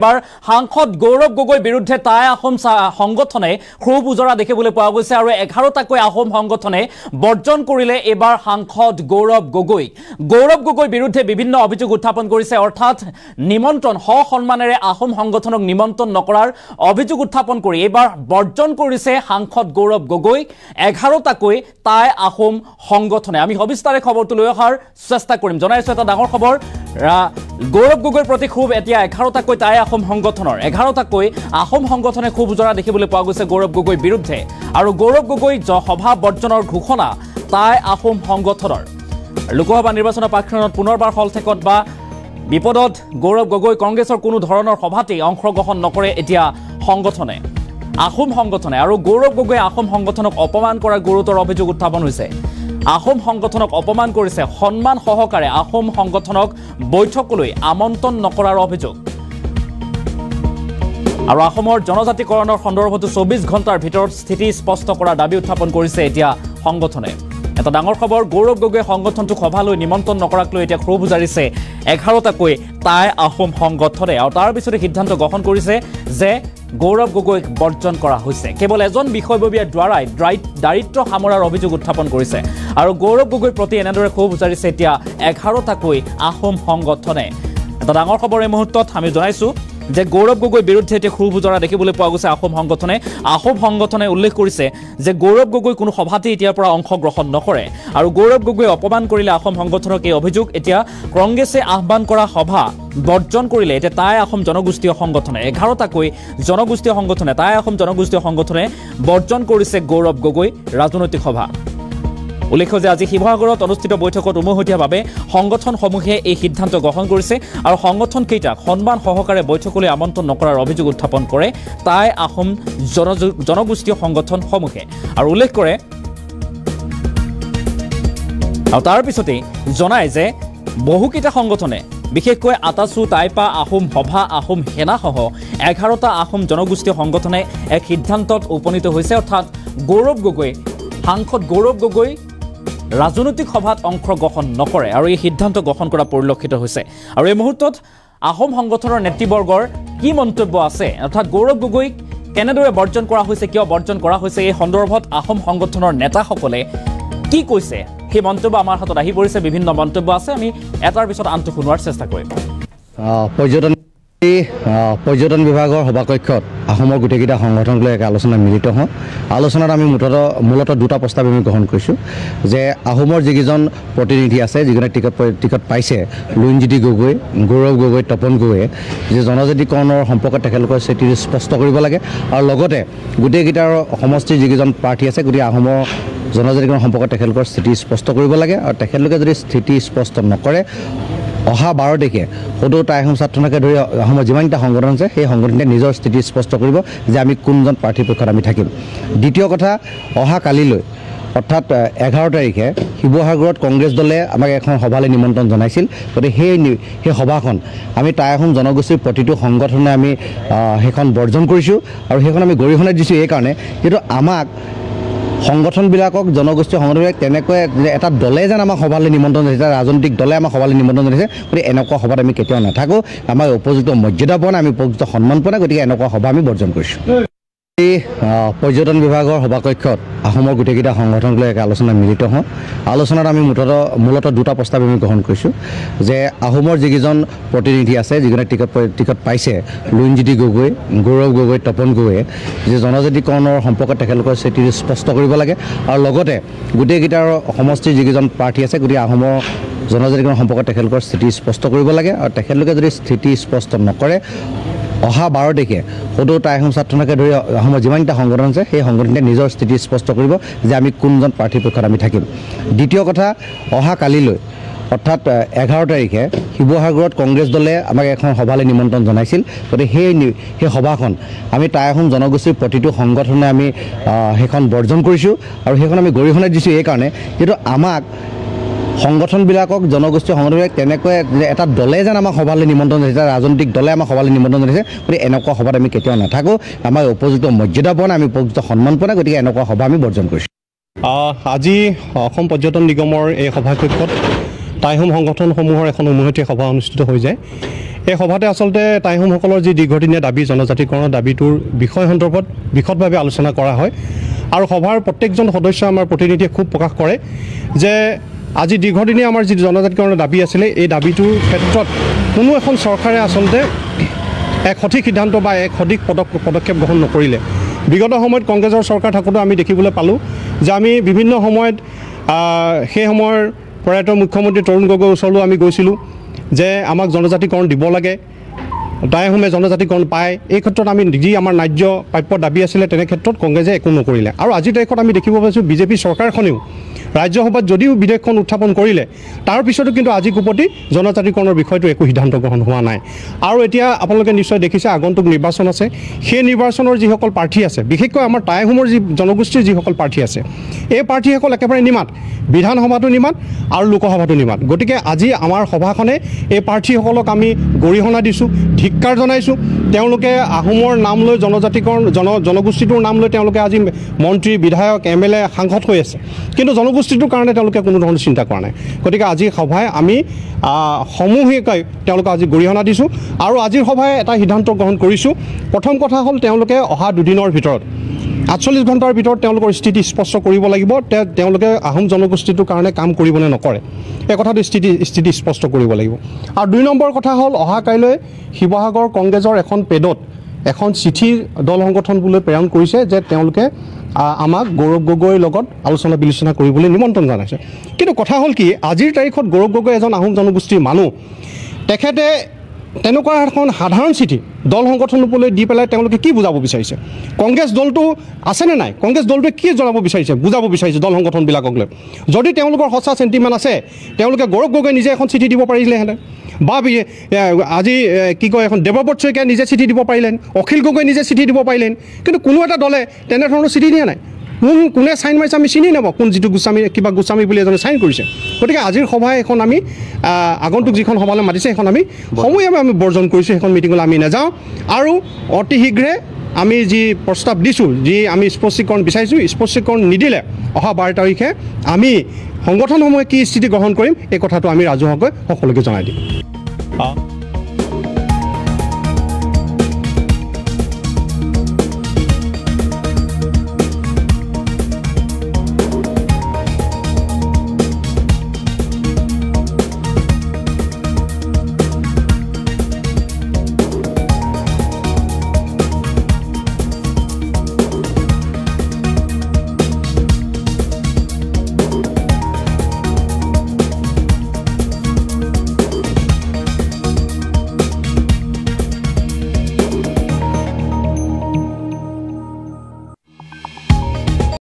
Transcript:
এবাৰ সাংসদ গৌৰৱ গগৈ বিৰুদ্ধে টাই আহোম সংগঠনে ক্ষোভ উজৰা দেখিবলৈ পোৱা গৈছে আৰু 11টাকৈ আহোম সংগঠনে বৰ্জন কৰিলে এবাৰ সাংসদ গৌৰৱ গগৈ বিৰুদ্ধে বিভিন্ন অভিযোগ উত্থাপন কৰিছে অৰ্থাৎ নিমন্ত্ৰণ সন্মানেৰে আহোম সংগঠনক নিমন্ত্ৰণ নকৰাৰ অভিযোগ উত্থাপন কৰি এবাৰ বৰ্জন কৰিছে সাংসদ গৌৰৱ গগৈ 11টাকৈ টাই আহোম সংগঠনে আমি সবিস্তাৰে খবৰটো লৈ অহাৰ চেষ্টা কৰিম জনাইছো এটা ডাঙৰ খবৰ গৌৰৱ গগৈৰ প্ৰতি খুব এতিয়া 11টাকৈ টাই আহোম সংগঠনৰ 11টাকৈ আহোম সংগঠনে খুব উজৰা দেখিবলৈ পোৱা গৈছে গৌৰৱ গগৈৰ বিৰুদ্ধে আৰু গৌৰৱ গগৈ সভা বৰ্জনৰ ঘোষণা টাই আহোম সংগঠনৰ লোকসভা নিৰ্বাচনৰ পাক্ষণত পুনৰবাৰ হলঠেকত বা বিপদত গৌৰৱ গগৈ কংগ্ৰেছৰ কোনো ধৰণৰ সভাতেই অংশগ্ৰহণ নকৰে এতিয়া সংগঠনে আহোম সংগঠনে আৰু গৌৰৱ গগৈ আহোম সংগঠনক অপমান কৰাৰ গুৰুতৰ অভিযোগ উত্থাপন হৈছে আহোম সংগঠনক অপমান কৰিছে সন্মান সহকাৰে আহোম সংগঠনক বৈঠকলৈ আমন্ত্ৰণ নকৰাৰ অভিযোগ আৰু অসমৰ জনজাতিকৰণৰ সন্দৰ্ভত 24 ঘণ্টাৰ ভিতৰত স্থিতি স্পষ্ট কৰাৰ দাবী উত্থাপন কৰিছে এতিয়া সংগঠনে এটা ডাঙৰ খবৰ গৌৰৱ গগৈ সংগঠনটো সভালৈ নিমন্ত্ৰণ নকৰাক লৈ এতিয়া ক্ষোভ উজাৰিছে 11টাকৈ টাই আহোম সংগঠনে আৰু তাৰ পিছতে সিদ্ধান্ত গ্ৰহণ কৰিছে যে গৌৰৱ গগৈক বৰ্জন কৰা হৈছে কেৱল এজন বিষয়ববীয়াৰ দ্বাৰাই দাৰিদ্ৰ সামৰাৰ অভিযোগ উত্থাপন কৰিছে আৰু গৌৰৱ গগৈৰ প্ৰতি এনেদৰে ক্ষোভ উজাৰিছে এতিয়া 11টাকৈ আহোম সংগঠনে এটা ডাঙৰ খবৰ এই মুহূৰ্তত আমি জনাইছো যে গৌৰৱ গগৈৰ বিৰুদ্ধে এতিয়া ক্ষোভ উজৰা দেখিবলৈ পোৱা গৈছে আহোম সংগঠনে উল্লেখ কৰিছে যে গৌৰৱ গগৈ কোনো সভাতে এতিয়াৰ পৰা অংশগ্ৰহণ নকৰে আৰু গৌৰৱ গগৈ অপমান কৰিলে আহোম সংগঠনক এই অভিযোগ এতিয়া কংগ্ৰেছে আহ্বান কৰা সভা বৰ্জন কৰিলে এতিয়া টাই আহোম জনগোষ্ঠীয় সংগঠনে 11টাকৈ জনগোষ্ঠীয় সংগঠনে টাই আহোম জনগোষ্ঠীয় সংগঠনে বৰ্জন কৰিছে গৌৰৱ গগৈ ৰাজনৈতিক সভা উল্লেখ্য যে আজি শিৱসাগৰত অনুষ্ঠিত বৈঠকত উমৈহতীয়াভাৱে সংগঠনসমূহে এই সিদ্ধান্ত গ্ৰহণ কৰিছে আৰু সংগঠন কেইটাক সন্মান সহকাৰে বৈঠকলৈ আমন্ত্ৰণ নকৰাৰ অভিযোগ উত্থাপন কৰে টাই আহোম জনগোষ্ঠীয় সংগঠনসমূহে আৰু উল্লেখ কৰে আৰু তাৰ পিছতে জনায় যে বহুকেইটা সংগঠনে বিশেষকৈ আটাচু টাইপা আহোম সভা আহোম সেনাসহ 11টা আহোম জনগোষ্ঠীয় সংগঠনে এক সিদ্ধান্তত উপনীত হৈছে অৰ্থাৎ সাংসদ গৌৰৱ গগৈ ৰাজনৈতিক সভাত অংশগ্ৰহণ নকৰে আৰু এই সিদ্ধান্ত গ্ৰহণ কৰা পৰিলক্ষিত হৈছে আৰু এই মুহূৰ্তত আহোম সংগঠনৰ নেতৃবৰ্গৰ কি মন্তব্য আছে অৰ্থাৎ গৌৰৱ গগৈক কেনেদৰে বৰ্জন কৰা হৈছে কিয় বৰ্জন কৰা হৈছে এই সন্দৰ্ভত আহোম সংগঠনৰ নেতাসকলে কি কৈছে সেই মন্তব্য আমাৰ হাতত আহি পৰিছে বিভিন্ন মন্তব্য আছে আমি এটাৰ পিছত আনটো শুনোৱাৰ চেষ্টা কৰিম পৰ্যটন বিভাগৰ সভাকক্ষত আহোমৰ গোটেইকেইটা সংগঠনক লৈ এক আলোচনা মিলিত হওঁ আলোচনাত আমি মূলতঃ দুটা প্ৰস্তাৱ আমি গ্ৰহণ কৰিছোঁ যে আহোমৰ যিকেইজন প্ৰতিনিধি আছে যিজনে টিকট পাইছে লুইনজ্যোতি গগৈ গৌৰৱ গগৈ তপন গগৈয়ে যে জনজাতিকৰণৰ সম্পৰ্কত তেখেতলোকৰ স্থিতি স্পষ্ট কৰিব লাগে আৰু লগতে গোটেইকেইটাৰ সমষ্টিৰ যিকেইজন প্ৰাৰ্থী আছে গতিকে আহোমৰ জনজাতিকৰণ সম্পৰ্কত তেখেতলোকৰ স্থিতি স্পষ্ট কৰিব লাগে আৰু তেখেতলোকে যদি স্থিতি স্পষ্ট নকৰে অহা 12 তাৰিখে সদৌ টাই আহোম ছাত্ৰনাকে ধৰি আহোমৰ যিমানটা সংগঠন আছে সেই সংগঠনে নিজৰ স্থিতি স্পষ্ট কৰিব যে আমি কোনজন প্ৰাৰ্থীৰ পক্ষত আমি থাকিম দ্বিতীয় কথা অহা কালিলৈ অৰ্থাৎ 11 তাৰিখে শিৱসাগৰত কংগ্ৰেছ দলে আমাক এখন সভালৈ নিমন্ত্ৰণ জনাইছিল গতিকে সেই সভাখন আমি টাই আহোম জনগোষ্ঠীৰ প্ৰতিটো সংগঠনে আমি সেইখন বৰ্জন কৰিছোঁ আৰু সেইখন আমি গৰিহণা দিছোঁ এই কাৰণে যিটো আমাক সংগঠনবিলাকক জনগোষ্ঠীয় সংগঠনবিলাক তেনেকৈ এটা দলে যেন আমাক সভালৈ নিমন্ত্ৰণ জনাইছে ৰাজনৈতিক দলে আমাক সভালৈ নিমন্ত্ৰণ জনাইছে গতিকে এনেকুৱা সভাত আমি কেতিয়াও নাথাকোঁ আমাৰ উপযুক্ত মৰ্যাদা পোৱা নাই আমি উপযুক্ত সন্মান পোৱা নাই গতিকে এনেকুৱা সভা আমি বৰ্জন কৰিছোঁ পৰ্যটন বিভাগৰ সভাকক্ষত আহোমৰ গোটেইকেইটা সংগঠনক লৈ এক আলোচনা মিলিত হওঁ আলোচনাত আমি মূলতঃ দুটা প্ৰস্তাৱ আমি গ্ৰহণ কৰিছোঁ যে আহোমৰ যিকেইজন প্ৰতিনিধি আছে যিজনে টিকট পাইছে লুইনজ্যোতি গগৈ গৌৰৱ গগৈ তপন গগৈয়ে যে জনজাতিকৰণৰ সম্পৰ্কত তেখেতলোকৰ স্থিতি স্পষ্ট কৰিব লাগে আৰু লগতে গোটেইকেইটাৰ সমষ্টিৰ যিকেইজন প্ৰাৰ্থী আছে গতিকে আহোমৰ জনজাতিকৰণ সম্পৰ্কত তেখেতলোকৰ স্থিতি স্পষ্ট কৰিব লাগে আৰু তেখেতলোকে যদি স্থিতি স্পষ্ট নকৰে অহা 12 তাৰিখে সদৌ টাই আহোম ছাত্ৰনাকে ধৰি আহোমৰ যিমানটা সংগঠন আছে সেই সংগঠনে নিজৰ স্থিতি স্পষ্ট কৰিব যে আমি কোনজন প্ৰাৰ্থীৰ পক্ষত আমি থাকিম দ্বিতীয় কথা অহা কালিলৈ অৰ্থাৎ 11 তাৰিখে শিৱসাগৰত কংগ্ৰেছ দলে আমাক এখন সভালৈ নিমন্ত্ৰণ জনাইছিল গতিকে সেই সভাখন আমি টাই আহোম জনগোষ্ঠীৰ প্ৰতিটো সংগঠনে আমি সেইখন বৰ্জন কৰিছোঁ আৰু সেইখন আমি গৰিহণা দিছোঁ এই কাৰণে যিটো আমাক সংগঠনবিলাকক জনগোষ্ঠীয় সংগঠনবিলাক তেনেকৈ এটা দলে যেন আমাক সভালৈ নিমন্ত্ৰণ জনাইছে ৰাজনৈতিক দলে আমাক সভালৈ নিমন্ত্ৰণ জনাইছে গতিকে এনেকুৱা সভাত আমি কেতিয়াও নাথাকোঁ আমাৰ উপযুক্ত মৰ্যাদা পোৱা নাই আমি উপযুক্ত সন্মান পোৱা নাই গতিকে এনেকুৱা সভা আমি বৰ্জন কৰিছোঁ আজি অসম পৰ্যটন নিগমৰ এই সভাকক্ষত টাই আহোম সংগঠনসমূহৰ এখন উমৈহতীয়া সভা অনুষ্ঠিত হৈ যায় এই সভাতে আচলতে টাই আহোমসকলৰ যি দীৰ্ঘদিনীয়া দাবী জনজাতিকৰণৰ দাবীটোৰ বিষয় সন্দৰ্ভত বিশদভাৱে আলোচনা কৰা হয় আৰু সভাৰ প্ৰত্যেকজন সদস্য আমাৰ প্ৰতিনিধিয়ে খুব প্ৰকাশ কৰে যে আজি দীৰ্ঘদিনীয়া আমাৰ যি জনজাতিকৰণৰ দাবী আছিলে এই দাবীটোৰ ক্ষেত্ৰত কোনো এখন চৰকাৰে আচলতে এক সঠিক সিদ্ধান্ত বা এক সঠিক পদক্ষেপ গ্ৰহণ নকৰিলে বিগত সময়ত কংগ্ৰেছৰ চৰকাৰ থাকোঁতে আমি দেখিবলৈ পালোঁ যে আমি বিভিন্ন সময়ত সেই সময়ৰ প্ৰয়াত মুখ্যমন্ত্ৰী তৰুণ গগৈৰ ওচৰলৈ আমি গৈছিলোঁ যে আমাক জনজাতিকৰণ দিব লাগে টাই আহোমে জনজাতিকৰণ পায় এই ক্ষেত্ৰত আমি যি আমাৰ ন্যায্য প্ৰাপ্য দাবী আছিলে তেনে ক্ষেত্ৰত কংগ্ৰেছে একো নকৰিলে আৰু আজিৰ তাৰিখত আমি দেখিব পাইছোঁ বিজেপি চৰকাৰখনেও ৰাজ্যসভাত যদিও বিধেয়কখন উত্থাপন কৰিলে তাৰ পিছতো কিন্তু আজি কোপতি জনজাতিকৰণৰ বিষয়টো একো সিদ্ধান্ত গ্ৰহণ হোৱা নাই আৰু এতিয়া আপোনালোকে নিশ্চয় দেখিছে আগন্তুক নিৰ্বাচন আছে সেই নিৰ্বাচনৰ যিসকল প্ৰাৰ্থী আছে বিশেষকৈ আমাৰ টাই আহোমৰ যি জনগোষ্ঠীৰ যিসকল প্ৰাৰ্থী আছে এই প্ৰাৰ্থীসকল একেবাৰে নিমাত বিধানসভাটো নিমাত আৰু লোকসভাটো নিমাত গতিকে আজি আমাৰ সভাখনে এই প্ৰাৰ্থীসকলক আমি গৰিহণা দিছোঁ ধিক্কাৰ জনাইছোঁ তেওঁলোকে আহোমৰ নাম লৈ জনজাতিকৰণ জনগোষ্ঠীটোৰ নাম লৈ তেওঁলোকে আজি মন্ত্ৰী বিধায়ক MLA সাংসদ হৈ আছে কিন্তু জনগোষ্ঠীটোৰ কাৰণে তেওঁলোকে কোনো ধৰণৰ চিন্তা কৰা নাই গতিকে আজি সভাই আমি সমূহিকভাৱে তেওঁলোকক আজি গৰিহণা দিছোঁ আৰু আজিৰ সভাই এটা সিদ্ধান্ত গ্ৰহণ কৰিছোঁ প্ৰথম কথা হ'ল তেওঁলোকে অহা দুদিনৰ ভিতৰত 48 ঘণ্টাৰ ভিতৰত তেওঁলোকৰ স্থিতি স্পষ্ট কৰিব লাগিব তেওঁলোকে আহোম জনগোষ্ঠীটোৰ কাৰণে কাম কৰিব নে নকৰে এই কথাটো স্থিতি স্পষ্ট কৰিব লাগিব আৰু 2 নম্বৰ কথা হ'ল অহা কাইলৈ শিৱসাগৰ কংগ্ৰেছৰ এখন পেডত এখন চিঠি দল সংগঠনলৈ প্ৰেৰণ কৰিছে যে তেওঁলোকে আমাক গৌৰৱ গগৈৰ লগত আলোচনা বিলোচনা কৰিবলৈ নিমন্ত্ৰণ জনাইছে কিন্তু কথা হ'ল কি আজিৰ তাৰিখত গৌৰৱ গগৈ এজন আহোম জনগোষ্ঠীৰ মানুহ তেখেতে তেনেকুৱা এখন সাধাৰণ চিঠি দল সংগঠনলৈ দি পেলাই তেওঁলোকে কি বুজাব বিচাৰিছে কংগ্ৰেছ দলটো আছেনে নাই কংগ্ৰেছ দলটোৱে কি জনাব বিচাৰিছে বুজাব বিচাৰিছে দল সংগঠনবিলাকক লৈ যদি তেওঁলোকৰ সঁচা চেণ্টিমেণ্ট আছে তেওঁলোকে গৌৰৱ গগৈ নিজে এখন চিঠি দিব পাৰিলেহেঁতেন বা আজি কি কয় এখন দেৱব্ৰত শইকীয়াই নিজে চিঠি দিব পাৰিলেহেঁতেন অখিল গগৈ নিজে চিঠি দিব পাৰিলেহেঁতেন কিন্তু কোনো এটা দলে তেনেধৰণৰ চিঠি দিয়া নাই কোনে চাইন মাৰিছে আমি চিনি নাপাওঁ কোন যিটো গোস্বামী বুলি এজনে চাইন কৰিছে গতিকে আজিৰ সভাই এখন আমি আগন্তুক যিখন সভালৈ মাতিছে সেইখন আমি সমূহীয়াভাৱে আমি বৰ্জন কৰিছোঁ সেইখন মিটিঙলৈ আমি নাযাওঁ আৰু অতি শীঘ্ৰে আমি যি প্ৰস্তাৱ দিছোঁ যি আমি স্পষ্টীকৰণ বিচাৰিছোঁ স্পষ্টীকৰণ নিদিলে অহা 12 তাৰিখে আমি সংগঠনসমূহে কি স্থিতি গ্ৰহণ কৰিম এই কথাটো আমি ৰাজহুৱাকৈ সকলোকে জনাই দিম